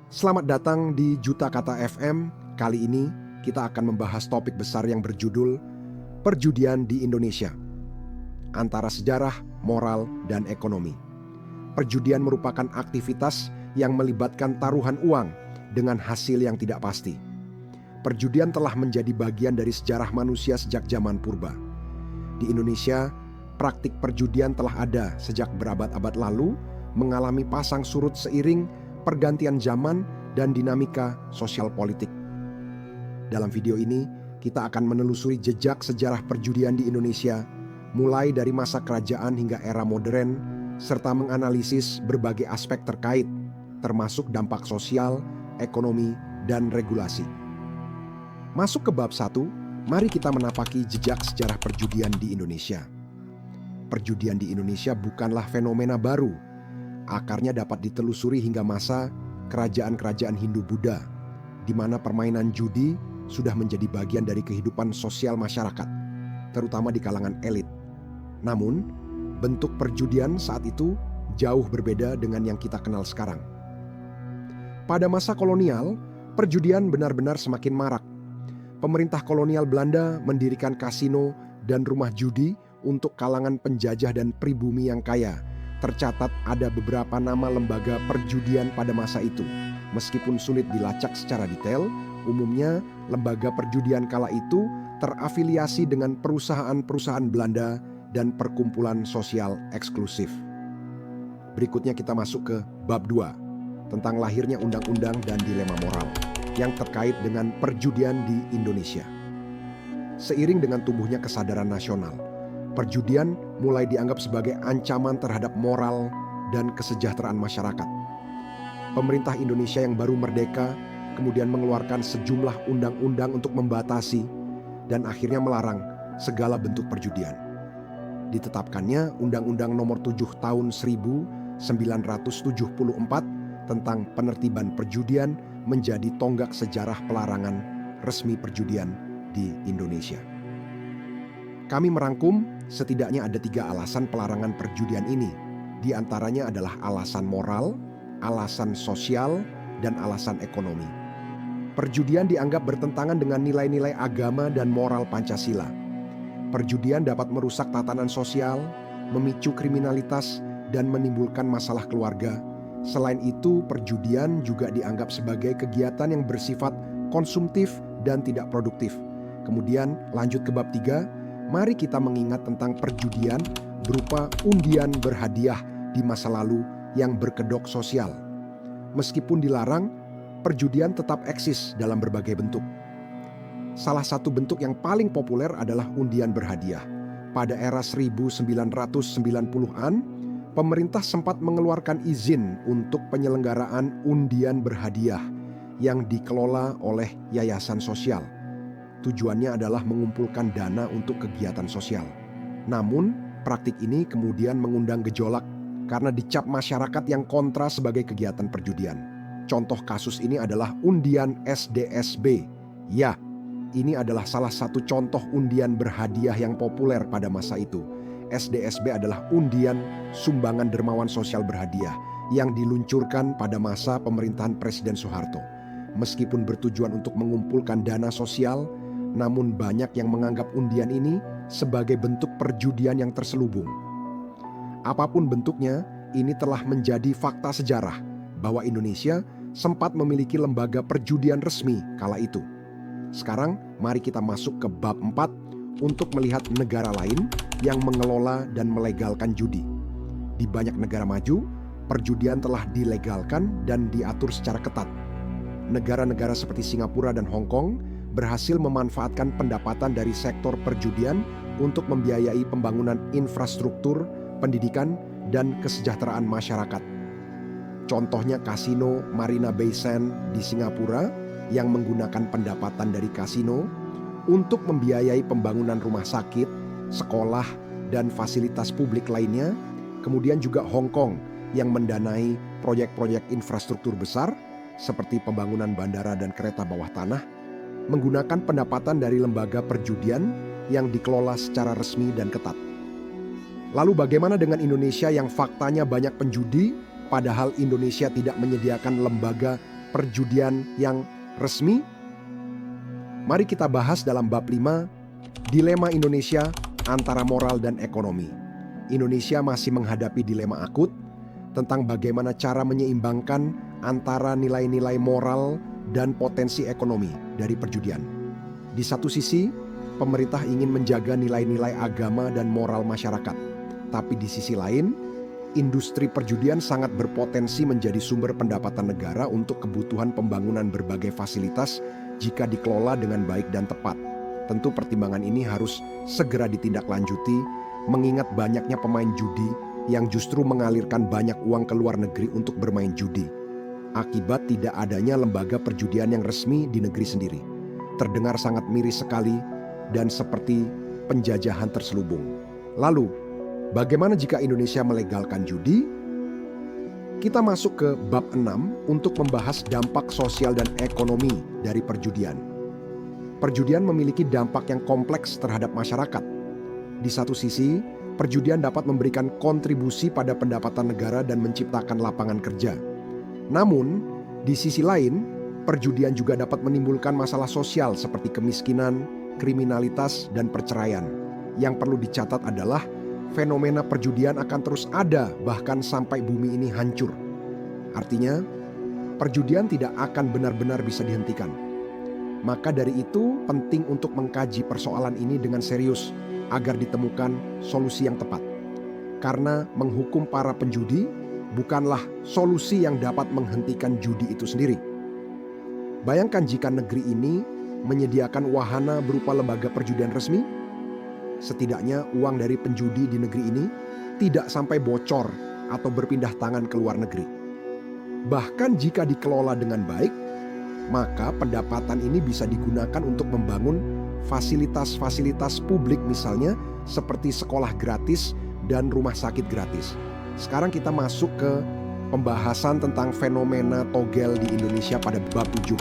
Selamat datang di Juta Kata FM. Kali ini kita akan membahas topik besar yang berjudul Perjudian di Indonesia. Antara sejarah, moral, dan ekonomi. Perjudian merupakan aktivitas yang melibatkan taruhan uang dengan hasil yang tidak pasti. Perjudian telah menjadi bagian dari sejarah manusia sejak zaman purba. Di Indonesia, praktik perjudian telah ada sejak berabad-abad lalu, mengalami pasang surut seiring pergantian zaman dan dinamika sosial politik. Dalam video ini, kita akan menelusuri jejak sejarah perjudian di Indonesia, mulai dari masa kerajaan hingga era modern, serta menganalisis berbagai aspek terkait, termasuk dampak sosial, ekonomi, dan regulasi. Masuk ke bab 1, mari kita menapaki jejak sejarah perjudian di Indonesia. Perjudian di Indonesia bukanlah fenomena baru. Akarnya dapat ditelusuri hingga masa kerajaan-kerajaan Hindu-Buddha, di mana permainan judi sudah menjadi bagian dari kehidupan sosial masyarakat, terutama di kalangan elit. Namun, bentuk perjudian saat itu jauh berbeda dengan yang kita kenal sekarang. Pada masa kolonial, perjudian benar-benar semakin marak. Pemerintah kolonial Belanda mendirikan kasino dan rumah judi untuk kalangan penjajah dan pribumi yang kaya. Tercatat ada beberapa nama lembaga perjudian pada masa itu. Meskipun sulit dilacak secara detail, umumnya lembaga perjudian kala itu terafiliasi dengan perusahaan-perusahaan Belanda dan perkumpulan sosial eksklusif. Berikutnya kita masuk ke bab 2, tentang lahirnya undang-undang dan dilema moral yang terkait dengan perjudian di Indonesia. Seiring dengan tumbuhnya kesadaran nasional, perjudian mulai dianggap sebagai ancaman terhadap moral dan kesejahteraan masyarakat. Pemerintah Indonesia yang baru merdeka kemudian mengeluarkan sejumlah undang-undang untuk membatasi dan akhirnya melarang segala bentuk perjudian. Ditetapkannya Undang-Undang Nomor 7 Tahun 1974 tentang penertiban perjudian menjadi tonggak sejarah pelarangan resmi perjudian di Indonesia. Kami merangkum setidaknya ada 3 alasan pelarangan perjudian ini. Di antaranya adalah alasan moral, alasan sosial, dan alasan ekonomi. Perjudian dianggap bertentangan dengan nilai-nilai agama dan moral Pancasila. Perjudian dapat merusak tatanan sosial, memicu kriminalitas, dan menimbulkan masalah keluarga. Selain itu, perjudian juga dianggap sebagai kegiatan yang bersifat konsumtif dan tidak produktif. Kemudian lanjut ke bab 3, mari kita mengingat tentang perjudian berupa undian berhadiah di masa lalu yang berkedok sosial. Meskipun dilarang, perjudian tetap eksis dalam berbagai bentuk. Salah satu bentuk yang paling populer adalah undian berhadiah. Pada era 1990-an, pemerintah sempat mengeluarkan izin untuk penyelenggaraan undian berhadiah yang dikelola oleh yayasan sosial. Tujuannya adalah mengumpulkan dana untuk kegiatan sosial. Namun, praktik ini kemudian mengundang gejolak karena dicap masyarakat yang kontra sebagai kegiatan perjudian. Contoh kasus ini adalah undian SDSB. Ya, ini adalah salah satu contoh undian berhadiah yang populer pada masa itu. SDSB adalah undian sumbangan dermawan sosial berhadiah yang diluncurkan pada masa pemerintahan Presiden Soeharto. Meskipun bertujuan untuk mengumpulkan dana sosial, namun banyak yang menganggap undian ini sebagai bentuk perjudian yang terselubung. Apapun bentuknya, ini telah menjadi fakta sejarah bahwa Indonesia sempat memiliki lembaga perjudian resmi kala itu. Sekarang, mari kita masuk ke bab 4 untuk melihat negara lain yang mengelola dan melegalkan judi. Di banyak negara maju, perjudian telah dilegalkan dan diatur secara ketat. Negara-negara seperti Singapura dan Hong Kong berhasil memanfaatkan pendapatan dari sektor perjudian untuk membiayai pembangunan infrastruktur, pendidikan, dan kesejahteraan masyarakat. Contohnya kasino Marina Bay Sands di Singapura yang menggunakan pendapatan dari kasino untuk membiayai pembangunan rumah sakit, sekolah, dan fasilitas publik lainnya. Kemudian juga Hong Kong yang mendanai proyek-proyek infrastruktur besar seperti pembangunan bandara dan kereta bawah tanah, menggunakan pendapatan dari lembaga perjudian yang dikelola secara resmi dan ketat. Lalu bagaimana dengan Indonesia yang faktanya banyak penjudi, padahal Indonesia tidak menyediakan lembaga perjudian yang resmi? Mari kita bahas dalam bab 5, dilema Indonesia antara moral dan ekonomi. Indonesia masih menghadapi dilema akut tentang bagaimana cara menyeimbangkan antara nilai-nilai moral dan potensi ekonomi dari perjudian. Di satu sisi, pemerintah ingin menjaga nilai-nilai agama dan moral masyarakat. Tapi di sisi lain, industri perjudian sangat berpotensi menjadi sumber pendapatan negara untuk kebutuhan pembangunan berbagai fasilitas jika dikelola dengan baik dan tepat. Tentu pertimbangan ini harus segera ditindaklanjuti, mengingat banyaknya pemain judi yang justru mengalirkan banyak uang ke luar negeri untuk bermain judi. Akibat tidak adanya lembaga perjudian yang resmi di negeri sendiri. Terdengar sangat miris sekali dan seperti penjajahan terselubung. Lalu, bagaimana jika Indonesia melegalkan judi? Kita masuk ke bab 6 untuk membahas dampak sosial dan ekonomi dari perjudian. Perjudian memiliki dampak yang kompleks terhadap masyarakat. Di satu sisi, perjudian dapat memberikan kontribusi pada pendapatan negara dan menciptakan lapangan kerja. Namun, di sisi lain, perjudian juga dapat menimbulkan masalah sosial seperti kemiskinan, kriminalitas, dan perceraian. Yang perlu dicatat adalah fenomena perjudian akan terus ada bahkan sampai bumi ini hancur. Artinya, perjudian tidak akan benar-benar bisa dihentikan. Maka dari itu penting untuk mengkaji persoalan ini dengan serius agar ditemukan solusi yang tepat. Karena menghukum para penjudi bukanlah solusi yang dapat menghentikan judi itu sendiri. Bayangkan jika negeri ini menyediakan wahana berupa lembaga perjudian resmi. Setidaknya uang dari penjudi di negeri ini tidak sampai bocor atau berpindah tangan ke luar negeri. Bahkan jika dikelola dengan baik, maka pendapatan ini bisa digunakan untuk membangun fasilitas-fasilitas publik, misalnya seperti sekolah gratis dan rumah sakit gratis. Sekarang kita masuk ke pembahasan tentang fenomena togel di Indonesia pada bab 7,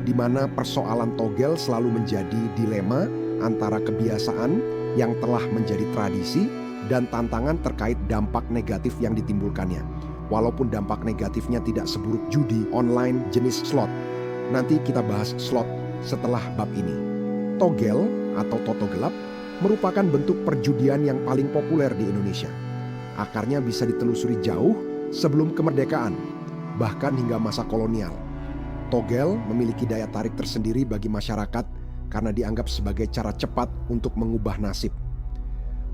di mana persoalan togel selalu menjadi dilema antara kebiasaan yang telah menjadi tradisi dan tantangan terkait dampak negatif yang ditimbulkannya. Walaupun dampak negatifnya tidak seburuk judi online jenis slot. Nanti kita bahas slot setelah bab ini. Togel atau toto gelap merupakan bentuk perjudian yang paling populer di Indonesia. Akarnya bisa ditelusuri jauh sebelum kemerdekaan, bahkan hingga masa kolonial. Togel memiliki daya tarik tersendiri bagi masyarakat karena dianggap sebagai cara cepat untuk mengubah nasib.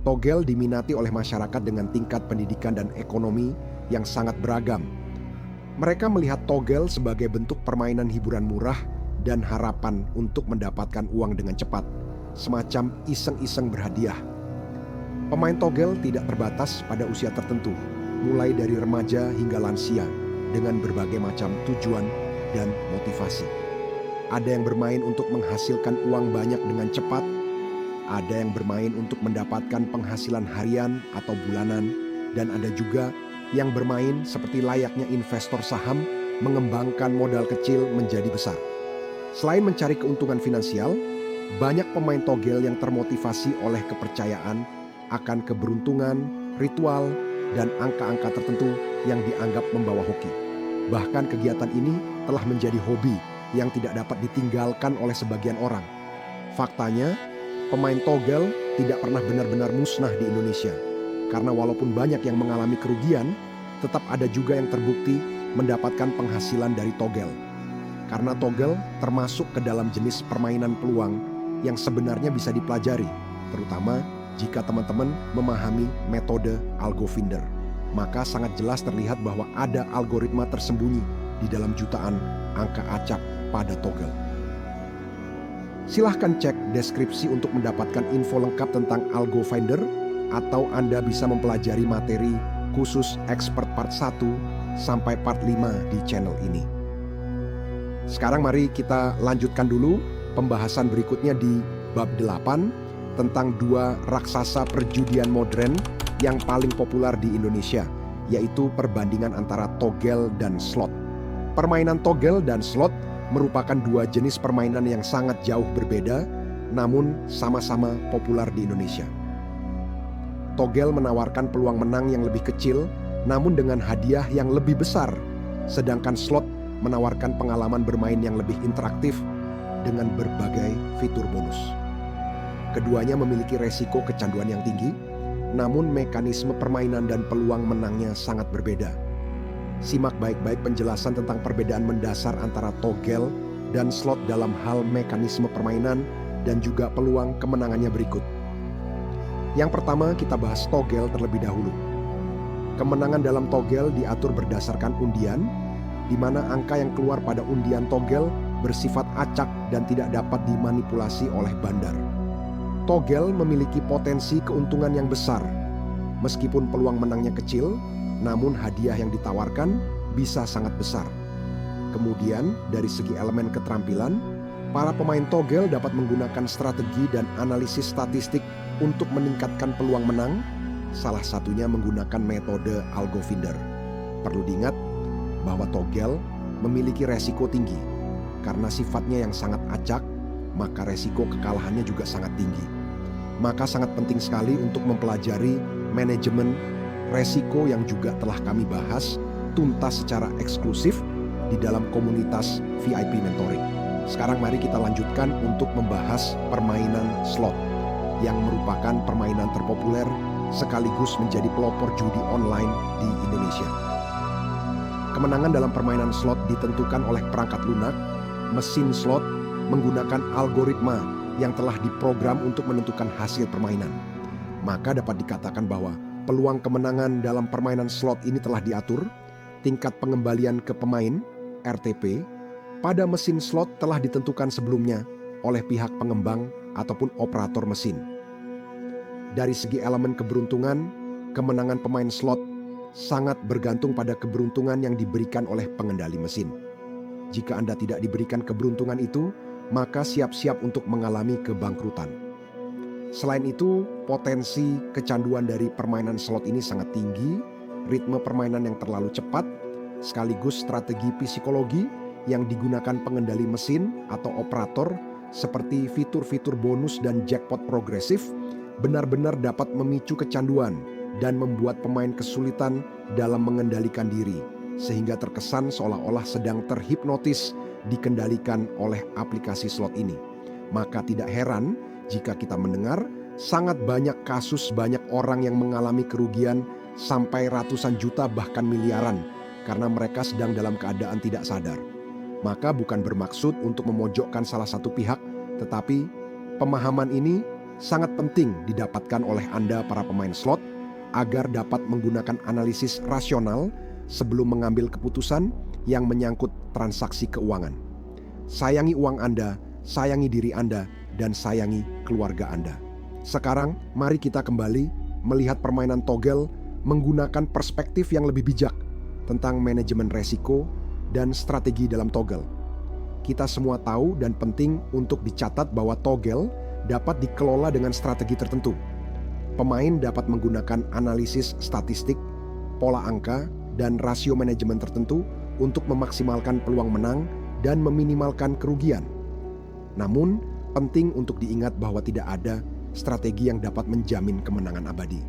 Togel diminati oleh masyarakat dengan tingkat pendidikan dan ekonomi yang sangat beragam. Mereka melihat togel sebagai bentuk permainan hiburan murah dan harapan untuk mendapatkan uang dengan cepat, semacam iseng-iseng berhadiah. Pemain togel tidak terbatas pada usia tertentu, mulai dari remaja hingga lansia, dengan berbagai macam tujuan dan motivasi. Ada yang bermain untuk menghasilkan uang banyak dengan cepat, ada yang bermain untuk mendapatkan penghasilan harian atau bulanan, dan ada juga yang bermain seperti layaknya investor saham, mengembangkan modal kecil menjadi besar. Selain mencari keuntungan finansial, banyak pemain togel yang termotivasi oleh kepercayaan akan keberuntungan, ritual, dan angka-angka tertentu yang dianggap membawa hoki. Bahkan kegiatan ini telah menjadi hobi yang tidak dapat ditinggalkan oleh sebagian orang. Faktanya, pemain togel tidak pernah benar-benar musnah di Indonesia. Karena walaupun banyak yang mengalami kerugian, tetap ada juga yang terbukti mendapatkan penghasilan dari togel. Karena togel termasuk ke dalam jenis permainan peluang yang sebenarnya bisa dipelajari, terutama jika teman-teman memahami metode Algofinder. Maka sangat jelas terlihat bahwa ada algoritma tersembunyi di dalam jutaan angka acak pada togel. Silahkan cek deskripsi untuk mendapatkan info lengkap tentang Algofinder, atau Anda bisa mempelajari materi khusus expert part 1 sampai part 5 di channel ini. Sekarang mari kita lanjutkan dulu pembahasan berikutnya di bab 8 tentang dua raksasa perjudian modern yang paling populer di Indonesia, yaitu perbandingan antara togel dan slot. Permainan togel dan slot merupakan dua jenis permainan yang sangat jauh berbeda, namun sama-sama populer di Indonesia. Togel menawarkan peluang menang yang lebih kecil, namun dengan hadiah yang lebih besar, sedangkan slot menawarkan pengalaman bermain yang lebih interaktif dengan berbagai fitur bonus. Keduanya memiliki resiko kecanduan yang tinggi, namun mekanisme permainan dan peluang menangnya sangat berbeda. Simak baik-baik penjelasan tentang perbedaan mendasar antara togel dan slot dalam hal mekanisme permainan dan juga peluang kemenangannya berikut. Yang pertama, kita bahas togel terlebih dahulu. Kemenangan dalam togel diatur berdasarkan undian, di mana angka yang keluar pada undian togel bersifat acak dan tidak dapat dimanipulasi oleh bandar. Togel memiliki potensi keuntungan yang besar. Meskipun peluang menangnya kecil, namun hadiah yang ditawarkan bisa sangat besar. Kemudian, dari segi elemen keterampilan, para pemain togel dapat menggunakan strategi dan analisis statistik untuk meningkatkan peluang menang, salah satunya menggunakan metode Algofinder. Perlu diingat bahwa togel memiliki resiko tinggi. Karena sifatnya yang sangat acak, maka resiko kekalahannya juga sangat tinggi. Maka sangat penting sekali untuk mempelajari manajemen resiko yang juga telah kami bahas tuntas secara eksklusif di dalam komunitas VIP Mentoring. Sekarang mari kita lanjutkan untuk membahas permainan slot yang merupakan permainan terpopuler sekaligus menjadi pelopor judi online di Indonesia. Kemenangan dalam permainan slot ditentukan oleh perangkat lunak, mesin slot menggunakan algoritma yang telah diprogram untuk menentukan hasil permainan. Maka dapat dikatakan bahwa peluang kemenangan dalam permainan slot ini telah diatur, tingkat pengembalian ke pemain, RTP, pada mesin slot telah ditentukan sebelumnya oleh pihak pengembang ataupun operator mesin. Dari segi elemen keberuntungan, kemenangan pemain slot sangat bergantung pada keberuntungan yang diberikan oleh pengendali mesin. Jika Anda tidak diberikan keberuntungan itu, maka siap-siap untuk mengalami kebangkrutan. Selain itu, potensi kecanduan dari permainan slot ini sangat tinggi, ritme permainan yang terlalu cepat, sekaligus strategi psikologi yang digunakan pengendali mesin atau operator seperti fitur-fitur bonus dan jackpot progresif benar-benar dapat memicu kecanduan dan membuat pemain kesulitan dalam mengendalikan diri, sehingga terkesan seolah-olah sedang terhipnotis dikendalikan oleh aplikasi slot ini. Maka tidak heran jika kita mendengar sangat banyak kasus banyak orang yang mengalami kerugian sampai ratusan juta bahkan miliaran karena mereka sedang dalam keadaan tidak sadar. Maka bukan bermaksud untuk memojokkan salah satu pihak, tetapi pemahaman ini sangat penting didapatkan oleh Anda para pemain slot agar dapat menggunakan analisis rasional sebelum mengambil keputusan yang menyangkut transaksi keuangan. Sayangi uang Anda, sayangi diri Anda, dan sayangi keluarga Anda. Sekarang, mari kita kembali melihat permainan togel menggunakan perspektif yang lebih bijak tentang manajemen resiko dan strategi dalam togel. Kita semua tahu dan penting untuk dicatat bahwa togel dapat dikelola dengan strategi tertentu. Pemain dapat menggunakan analisis statistik, pola angka, dan rasio manajemen tertentu untuk memaksimalkan peluang menang dan meminimalkan kerugian. Namun, penting untuk diingat bahwa tidak ada strategi yang dapat menjamin kemenangan abadi.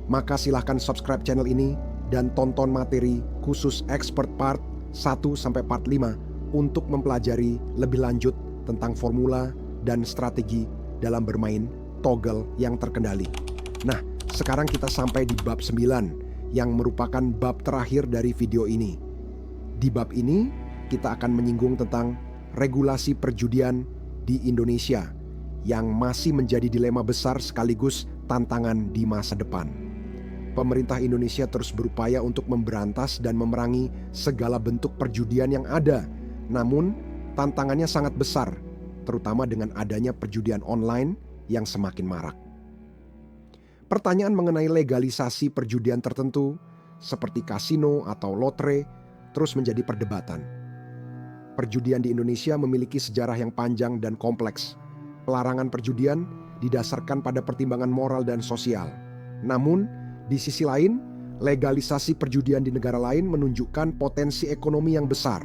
Maka silahkan subscribe channel ini dan tonton materi khusus expert part 1 sampai part 5 untuk mempelajari lebih lanjut tentang formula dan strategi dalam bermain togel yang terkendali. Nah, sekarang kita sampai di bab 9 yang merupakan bab terakhir dari video ini. Di bab ini, kita akan menyinggung tentang regulasi perjudian di Indonesia yang masih menjadi dilema besar sekaligus tantangan di masa depan. Pemerintah Indonesia terus berupaya untuk memberantas dan memerangi segala bentuk perjudian yang ada. Namun, tantangannya sangat besar, terutama dengan adanya perjudian online yang semakin marak. Pertanyaan mengenai legalisasi perjudian tertentu, seperti kasino atau lotre, terus menjadi perdebatan. Perjudian di Indonesia memiliki sejarah yang panjang dan kompleks. Pelarangan perjudian didasarkan pada pertimbangan moral dan sosial. Namun, di sisi lain, legalisasi perjudian di negara lain menunjukkan potensi ekonomi yang besar.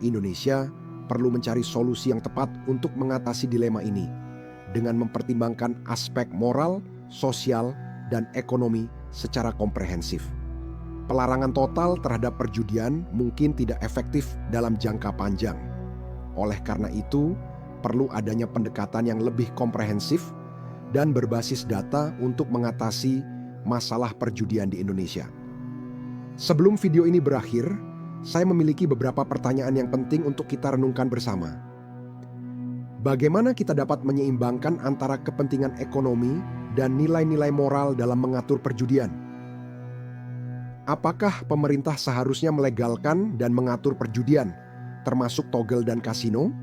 Indonesia perlu mencari solusi yang tepat untuk mengatasi dilema ini dengan mempertimbangkan aspek moral, sosial, dan ekonomi secara komprehensif. Pelarangan total terhadap perjudian mungkin tidak efektif dalam jangka panjang. Oleh karena itu, perlu adanya pendekatan yang lebih komprehensif dan berbasis data untuk mengatasi masalah perjudian di Indonesia. Sebelum video ini berakhir, saya memiliki beberapa pertanyaan yang penting untuk kita renungkan bersama. Bagaimana kita dapat menyeimbangkan antara kepentingan ekonomi dan nilai-nilai moral dalam mengatur perjudian? Apakah pemerintah seharusnya melegalkan dan mengatur perjudian, termasuk togel dan kasino?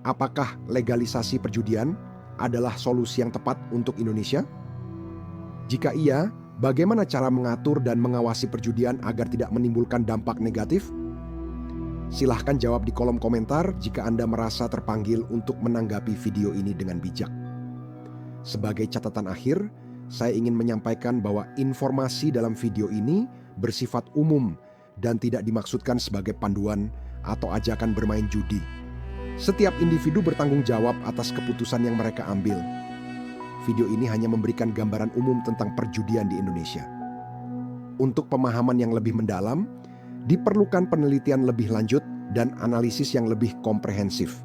Apakah legalisasi perjudian adalah solusi yang tepat untuk Indonesia? Jika iya, bagaimana cara mengatur dan mengawasi perjudian agar tidak menimbulkan dampak negatif? Silahkan jawab di kolom komentar jika Anda merasa terpanggil untuk menanggapi video ini dengan bijak. Sebagai catatan akhir, saya ingin menyampaikan bahwa informasi dalam video ini bersifat umum dan tidak dimaksudkan sebagai panduan atau ajakan bermain judi. Setiap individu bertanggung jawab atas keputusan yang mereka ambil. Video ini hanya memberikan gambaran umum tentang perjudian di Indonesia. Untuk pemahaman yang lebih mendalam, diperlukan penelitian lebih lanjut dan analisis yang lebih komprehensif.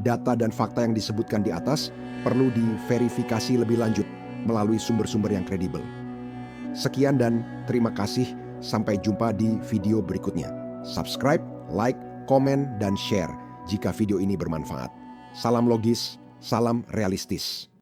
Data dan fakta yang disebutkan di atas perlu diverifikasi lebih lanjut melalui sumber-sumber yang kredibel. Sekian dan terima kasih. Sampai jumpa di video berikutnya. Subscribe, like, komen, dan share jika video ini bermanfaat. Salam logis, salam realistis.